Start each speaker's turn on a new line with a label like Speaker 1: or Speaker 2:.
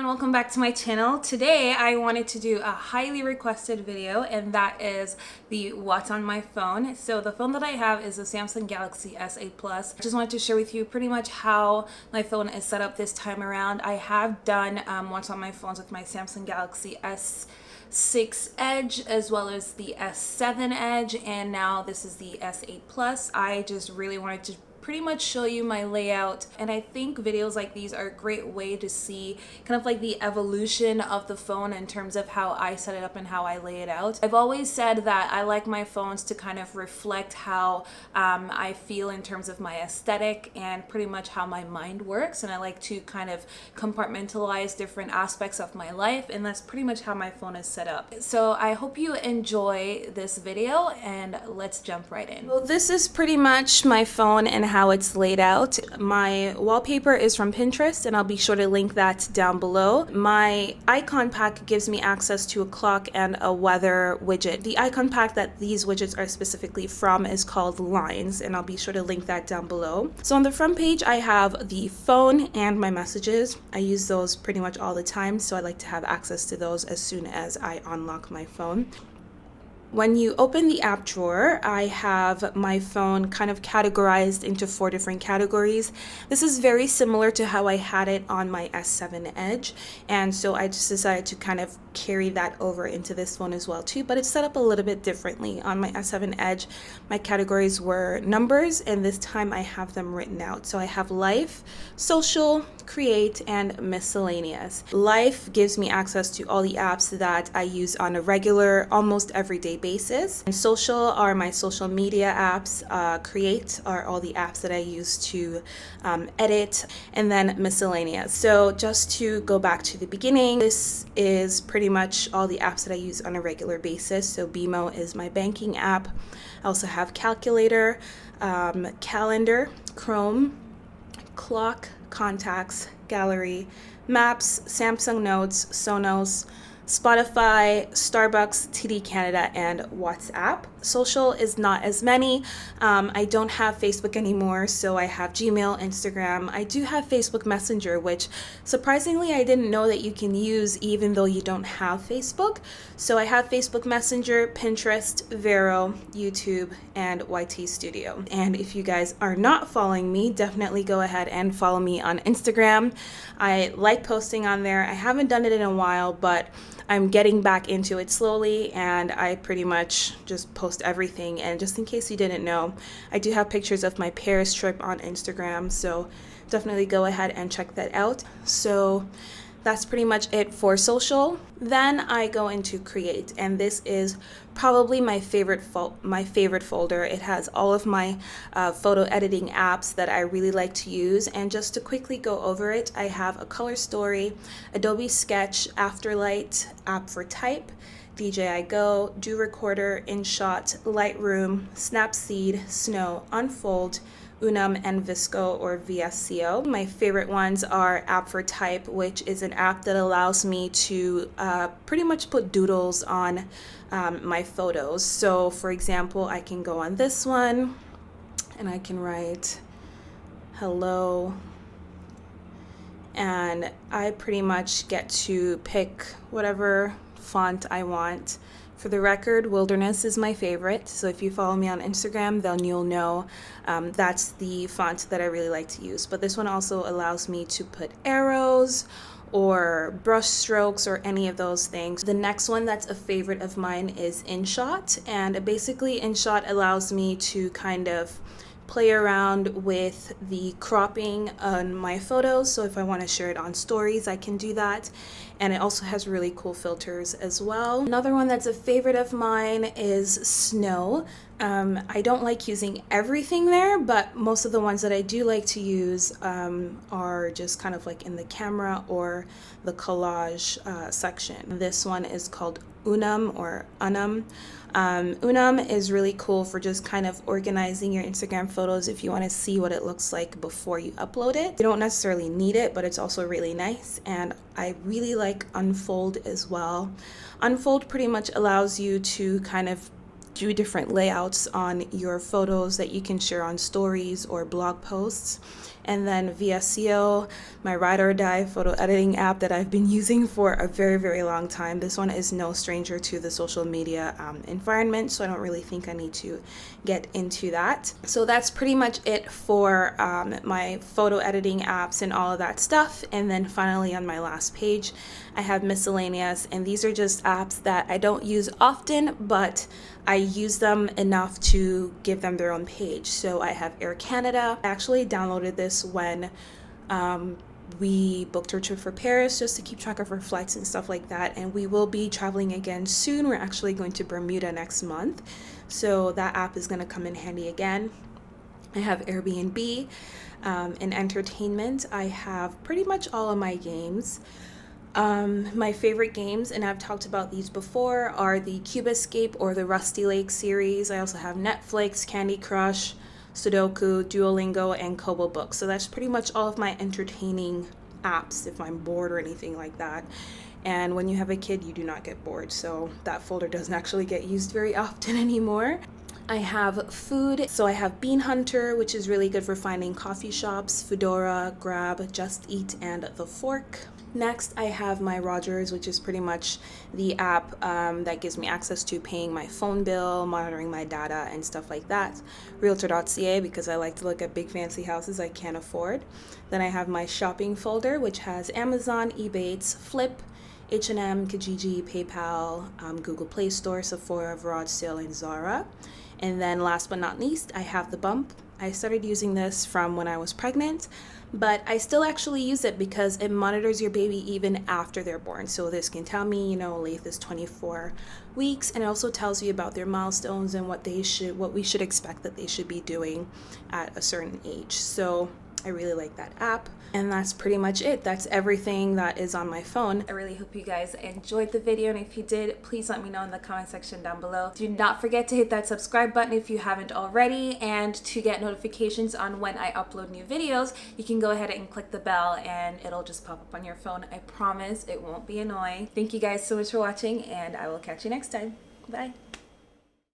Speaker 1: everyone, welcome back to my channel. Today I wanted to do a highly requested video, and that is the what's on my phone. So the phone that I have is the Samsung Galaxy S8 Plus. I just wanted to share with you pretty much how my phone is set up this time around. I have done what's on my phones with my Samsung Galaxy S6 Edge as well as the S7 Edge, and now this is the S8 Plus. I just really wanted to pretty much show you my layout, and I think videos like these are a great way to see kind of like the evolution of the phone in terms of how I set it up and how I lay it out. I've always said that I like my phones to kind of reflect how I feel in terms of my aesthetic and pretty much how my mind works, and I like to kind of compartmentalize different aspects of my life, and that's pretty much how my phone is set up. So I hope you enjoy this video, and let's jump right in. Well, this is pretty much my phone and how it's laid out. My wallpaper is from Pinterest, and I'll be sure to link that down below. My icon pack gives me access to a clock and a weather widget. The icon pack that these widgets are specifically from is called Lines, and I'll be sure to link that down below. So on the front page I have the phone and my messages. I use those pretty much all the time, so I like to have access to those as soon as I unlock my phone. When you open the app drawer, I have my phone kind of categorized into 4 different categories. This is very similar to how I had it on my S7 Edge, and so I just decided to kind of carry that over into this phone as well too, but it's set up a little bit differently. On my S7 Edge, my categories were numbers, and this time I have them written out. So I have life, social, create, and miscellaneous. Life gives me access to all the apps that I use on a regular, almost everyday basis. And social are my social media apps. Create are all the apps that I use to edit, and then miscellaneous. So just to go back to the beginning, this is pretty much all the apps that I use on a regular basis. So BMO is my banking app. I also have calculator, calendar, Chrome, clock, contacts, gallery, maps, Samsung Notes, Sonos, Spotify, Starbucks, TD Canada, and WhatsApp. Social is not as many. I don't have Facebook anymore, so I have Gmail, Instagram. I do have Facebook Messenger, which surprisingly I didn't know that you can use even though you don't have Facebook. So I have Facebook Messenger, Pinterest, Vero, YouTube, and YT Studio. And if you guys are not following me, definitely go ahead and follow me on Instagram. I like posting on there. I haven't done it in a while, but I'm getting back into it slowly, and I pretty much just post everything. And just in case you didn't know, I do have pictures of my Paris trip on Instagram, so definitely go ahead and check that out. So that's pretty much it for social. Then I go into create, and this is probably my favorite folder. It has all of my photo editing apps that I really like to use. And just to quickly go over it, I have a Color Story, Adobe Sketch, Afterlight, App for Type, DJI Go, Do Recorder, InShot, Lightroom, Snapseed, Snow, Unfold, Unum, and Visco or VSCO. My favorite ones are App for Type, which is an app that allows me to pretty much put doodles on my photos. So for example, I can go on this one and I can write hello, and I pretty much get to pick whatever font I want. For the record, Wilderness is my favorite, so if you follow me on Instagram, then you'll know that's the font that I really like to use. But this one also allows me to put arrows or brush strokes or any of those things. The next one that's a favorite of mine is InShot, and basically InShot allows me to kind of play around with the cropping on my photos. So if I want to share it on stories, I can do that. And it also has really cool filters as well. Another one that's a favorite of mine is Snow. I don't like using everything there, but most of the ones that I do like to use are just kind of like in the camera or the collage section. This one is called Unum or Unum. Unum is really cool for just kind of organizing your Instagram photos if you want to see what it looks like before you upload it. You don't necessarily need it, but it's also really nice. And I really like Unfold as well. Unfold pretty much allows you to kind of do different layouts on your photos that you can share on stories or blog posts. And then VSCO, my ride or die photo editing app that I've been using for a very, very long time. This one is no stranger to the social media environment, so I don't really think I need to get into that. So that's pretty much it for my photo editing apps and all of that stuff. And then finally on my last page, I have miscellaneous, and these are just apps that I don't use often, but I use them enough to give them their own page. So I have Air Canada. I actually downloaded this when we booked our trip for Paris, just to keep track of our flights and stuff like that. And we will be traveling again soon. We're actually going to Bermuda next month, so that app is going to come in handy again. I have Airbnb. In entertainment, I have pretty much all of my games. My favorite games, and I've talked about these before, are the Cube Escape or the Rusty Lake series. I also have Netflix, Candy Crush, Sudoku, Duolingo, and Kobo Books. So that's pretty much all of my entertaining apps if I'm bored or anything like that. And when you have a kid, you do not get bored, so that folder doesn't actually get used very often anymore. I have food, so I have Bean Hunter, which is really good for finding coffee shops, Foodora, Grab, Just Eat, and The Fork. Next, I have my Rogers, which is pretty much the app that gives me access to paying my phone bill, monitoring my data, and stuff like that. Realtor.ca, because I like to look at big fancy houses I can't afford. Then I have my shopping folder, which has Amazon, Ebates, Flip, H&M, Kijiji, PayPal, Google Play Store, Sephora, Garage Sale, and Zara. And then last but not least, I have the Bump. I started using this from when I was pregnant, but I still actually use it because it monitors your baby even after they're born. So this can tell me, you know, Leith is 24 weeks, and it also tells you about their milestones and what we should expect that they should be doing at a certain age. So I really like that app. And that's pretty much it. That's everything that is on my phone. I really hope you guys enjoyed the video, and if you did, please let me know in the comment section down below. Do not forget to hit that subscribe button if you haven't already, and to get notifications on when I upload new videos, you can go ahead and click the bell and it'll just pop up on your phone. I promise it won't be annoying. Thank you guys so much for watching, and I will catch you next time. Bye.